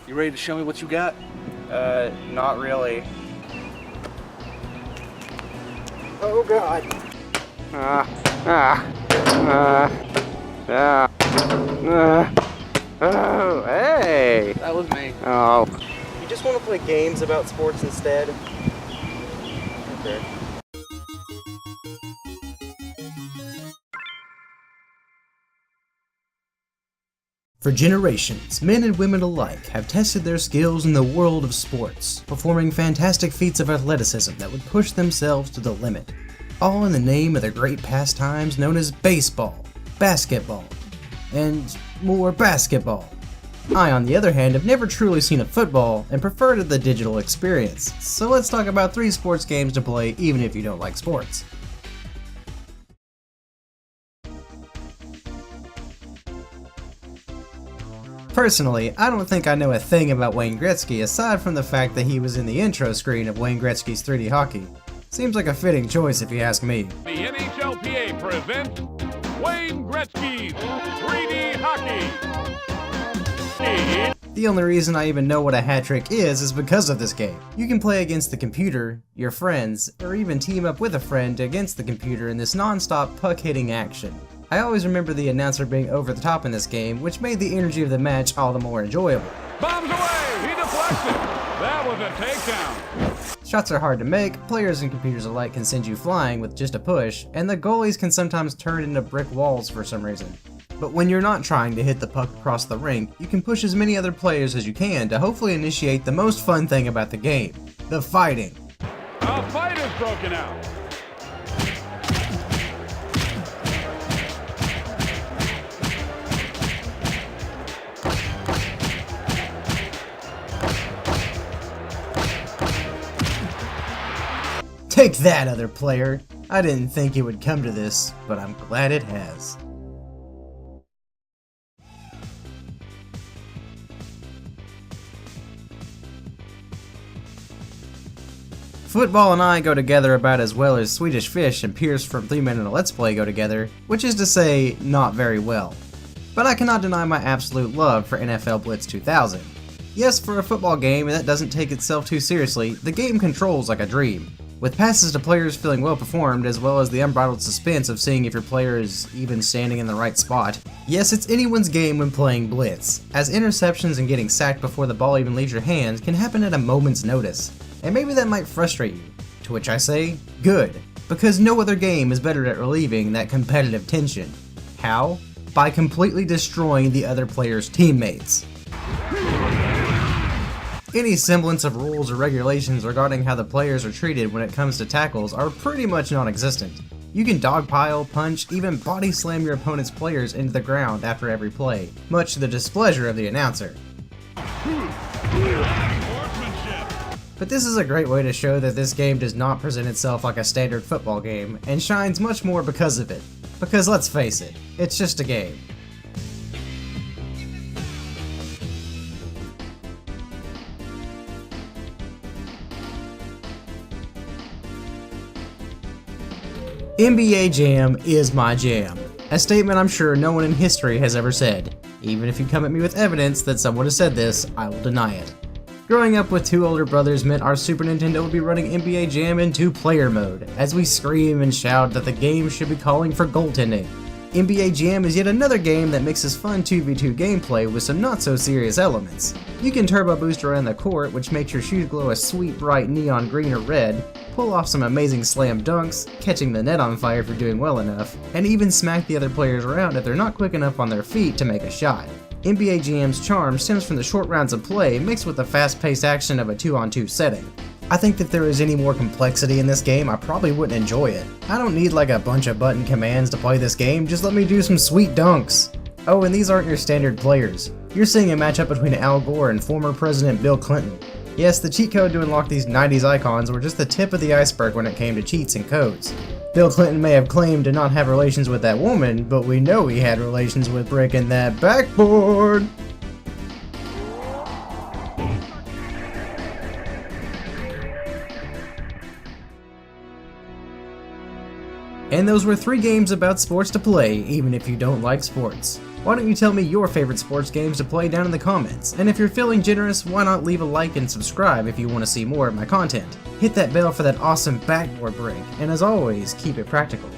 You ready to show me what you got? Not really. Oh God. Oh, hey! That was me. Oh. You just want to play games about sports instead? Okay. For generations, men and women alike have tested their skills in the world of sports, performing fantastic feats of athleticism that would push themselves to the limit, all in the name of the great pastimes known as baseball, basketball, and more basketball. I, on the other hand, have never truly seen a football and prefer to the digital experience, so let's talk about 3 sports games to play even if you don't like sports. Personally, I don't think I know a thing about Wayne Gretzky aside from the fact that he was in the intro screen of Wayne Gretzky's 3D hockey. Seems like a fitting choice if you ask me. The NHLPA presents Wayne Gretzky's 3D Hockey. The only reason I even know what a hat trick is because of this game. You can play against the computer, your friends, or even team up with a friend against the computer in this non-stop puck-hitting action. I always remember the announcer being over the top in this game, which made the energy of the match all the more enjoyable. Bombs away! He deflects it! That was a takedown. Shots are hard to make, players and computers alike can send you flying with just a push, and the goalies can sometimes turn into brick walls for some reason. But when you're not trying to hit the puck across the rink, you can push as many other players as you can to hopefully initiate the most fun thing about the game, the fighting. A fight is broken out. Take that, other player! I didn't think it would come to this, but I'm glad it has. Football and I go together about as well as Swedish Fish and Pierce from 3 Men in a Let's Play go together, which is to say, not very well. But I cannot deny my absolute love for NFL Blitz 2000. Yes, for a football game that doesn't take itself too seriously, the game controls like a dream, with passes to players feeling well performed as well as the unbridled suspense of seeing if your player is even standing in the right spot. Yes, it's anyone's game when playing Blitz, as interceptions and getting sacked before the ball even leaves your hands can happen at a moment's notice. And maybe that might frustrate you, to which I say, good, because no other game is better at relieving that competitive tension. How? By completely destroying the other player's teammates. Any semblance of rules or regulations regarding how the players are treated when it comes to tackles are pretty much non-existent. You can dogpile, punch, even body slam your opponent's players into the ground after every play, much to the displeasure of the announcer. But this is a great way to show that this game does not present itself like a standard football game, and shines much more because of it. Because let's face it, it's just a game. NBA Jam is my jam. A statement I'm sure no one in history has ever said. Even if you come at me with evidence that someone has said this, I will deny it. Growing up with 2 older brothers meant our Super Nintendo would be running NBA Jam in 2-player mode, as we scream and shout that the game should be calling for goaltending. NBA Jam is yet another game that mixes fun 2v2 gameplay with some not so serious elements. You can turbo boost around the court, which makes your shoes glow a sweet bright neon green or red, pull off some amazing slam dunks, catching the net on fire if you're doing well enough, and even smack the other players around if they're not quick enough on their feet to make a shot. NBA Jam's charm stems from the short rounds of play mixed with the fast-paced action of a 2-on-2 setting. I think if there was any more complexity in this game, I probably wouldn't enjoy it. I don't need like a bunch of button commands to play this game, just let me do some sweet dunks. Oh, and these aren't your standard players. You're seeing a matchup between Al Gore and former President Bill Clinton. Yes, the cheat code to unlock these 90s icons were just the tip of the iceberg when it came to cheats and codes. Bill Clinton may have claimed to not have relations with that woman, but we know he had relations with breaking that backboard! And those were 3 games about sports to play, even if you don't like sports. Why don't you tell me your favorite sports games to play down in the comments? And if you're feeling generous, why not leave a like and subscribe if you want to see more of my content? Hit that bell for that awesome backboard break, and as always, keep it practical.